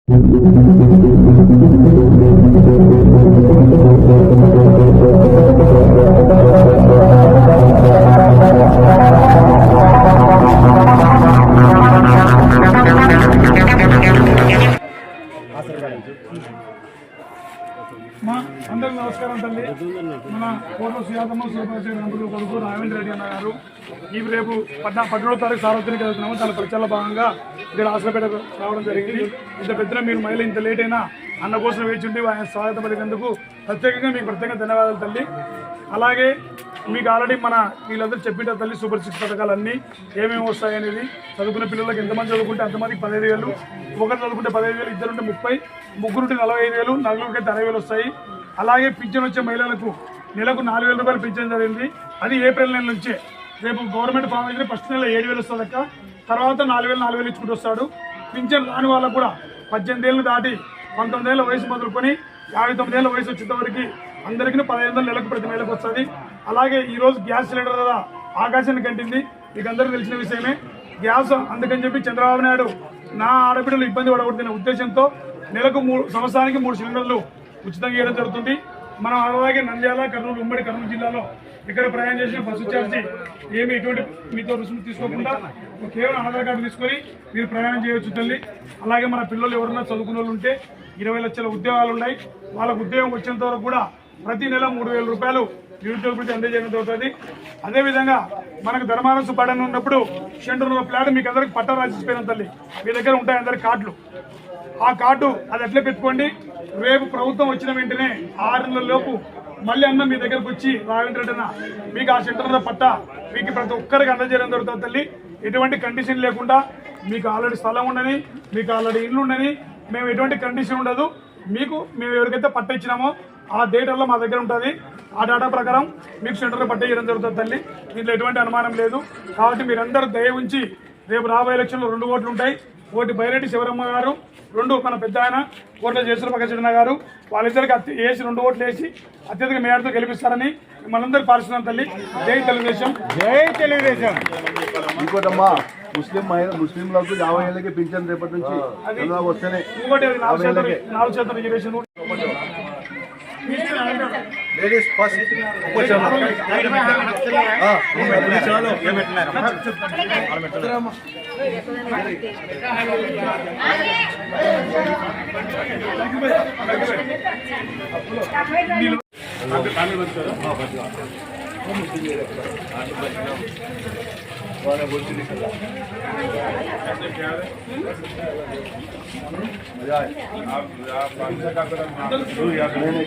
అందరికి నమస్కారం తల్లి. మన కోట్ల శ్రీయాదమ్మ శ్రీపతి కొడుకు రాఘవేంద్ర రెడ్డి అన్న గారు ఈ రేపు 17వ తారీఖు సార్వత్రిక చదువుతున్నాము. దాని ప్రచార భాగంగా ఇక్కడ హాస్పిటల్ రావడం జరిగింది. ఇంత పెద్ద మీరు మహిళ ఇంత లేట్ అయినా అన్న కోసం వేచి ఉండి ఆయన స్వాగతం పలికేందుకు ప్రత్యేకంగా మీకు ప్రత్యేకంగా ధన్యవాదాలు తల్లి. అలాగే మీకు ఆల్రెడీ మన వీళ్ళందరూ చెప్పింటారు తల్లి, సూపర్ 6 పథకాలన్నీ ఏమేమి వస్తాయనేది. చదువుకున్న పిల్లలకి ఎంతమంది చదువుకుంటే అంతమందికి 15,000, ఒకరు చదువుకుంటే 15,000, ఇద్దరుంటే 30, ముగ్గురుంటే 45,000, నలుగురికి 60,000 వస్తాయి. అలాగే పింఛన్ వచ్చే మహిళలకు నెలకు 4,000 రూపాయలు పింఛన్ జరిగింది. అది ఏప్రిల్ నెల నుంచే. రేపు గవర్నమెంట్ ఫామ్ అయితే ఫస్ట్ నెల 7,000 వస్తుంది అక్క, తర్వాత 4,000 ఇచ్చుకుంటూ వస్తాడు. పింఛన్ రాని వాళ్ళకు కూడా 18 ఏళ్ళు దాటి 19 ఏళ్ళ వయసు మొదలుకొని 59 ఏళ్ళ వయసు వచ్చేటవరకు అందరికీ 15,000 నెలకు ప్రతి నెలకు వస్తుంది. అలాగే ఈరోజు గ్యాస్ సిలిండర్ ద్వారా ఆకాశాన్ని కంటింది, మీకు అందరికీ తెలిసిన విషయమే. గ్యాస్ అందుకని చెప్పి చంద్రబాబు నాయుడు నా ఆడబిడ్డలు ఇబ్బంది పడకూడదనే ఉద్దేశంతో నెలకు సంవత్సరానికి 3 సిలిండర్లు ఉచితంగా ఇవ్వడం జరుగుతుంది. మనం అలాగే నంద్యాల, కర్నూలు, ఉమ్మడి కర్నూలు జిల్లాలో ఇక్కడ ప్రయాణం చేసిన బస్సు ఛార్జీ ఏమి ఎటువంటి మీతో రుసుము తీసుకోకుండా కేవలం ఆధార్ కార్డు తీసుకొని మీరు ప్రయాణం చేయవచ్చు తల్లి. అలాగే మన పిల్లలు ఎవరన్నా చదువుకున్న వాళ్ళు ఉంటే 20 లక్షల ఉద్యోగాలు ఉన్నాయి. వాళ్ళకు ఉద్యోగం వచ్చేంత వరకు కూడా ప్రతి నెల 3,000 రూపాయలు నిరుద్యోగ వృత్తి అందజేయడం జరుగుతుంది. అదేవిధంగా మనకు ధర్మారం సుబ్బారావు ఉన్నప్పుడు సెంటర్లో ఫ్లాట్ మీకు అందరికి పట్టా రాసిపోయిన తల్లి, మీ దగ్గర ఉంటాయి అందరికి కార్డులు. ఆ కార్డు అది ఎట్లా పెట్టుకోండి. రేపు ప్రభుత్వం వచ్చిన వెంటనే 6 నెలల లోపు మళ్ళీ అన్న మీ దగ్గరకు వచ్చి రాఘవేంద్ర రెడ్డి అన్న మీకు ఆ సెంటర్లో పట్టా మీకు ప్రతి ఒక్కరికి అందజేయడం జరుగుతుంది తల్లి. ఎటువంటి కండిషన్ లేకుండా మీకు ఆల్రెడీ స్థలం ఉండని, మీకు ఆల్రెడీ ఇల్లు ఉండని, మేము ఎటువంటి కండిషన్ ఉండదు. మేము ఎవరికైతే పట్ట ఇచ్చినామో ఆ డేటాలో మా దగ్గర ఉంటుంది. ఆ డేటా ప్రకారం మీకు సెంటర్లో పట్ట ఇవ్వడం జరుగుతుంది తల్లి. దీంట్లో ఎటువంటి అనుమానం లేదు. కాబట్టి మీరందరూ దయ ఉంచి రేపు రాబోయే ఎలక్షన్లో 2 ఓట్లు ఉంటాయి. ఒకటి బైరెడ్డి శివరమ్మ గారు, 2 మన పెద్ద ఆయన కోట్ల జయశ్రీపకృష్ణ గారు. వాళ్ళిద్దరికి వేసి 2 ఓట్లు వేసి అత్యధిక మేయర్తో గెలిపిస్తారని మనందరూ పాల్చున్నాం తల్లి. జై తెలుగుదేశం, జై తెలుగుదేశం. ఇంకోటమ్మా, ముస్లింలకు 50 ఏళ్ళకి పింఛన్ రేపటి నుంచి వస్తేనే. ఇంకోటి 4% రిజర్వేషన్. లేడీస్ ఫస్ట్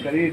करी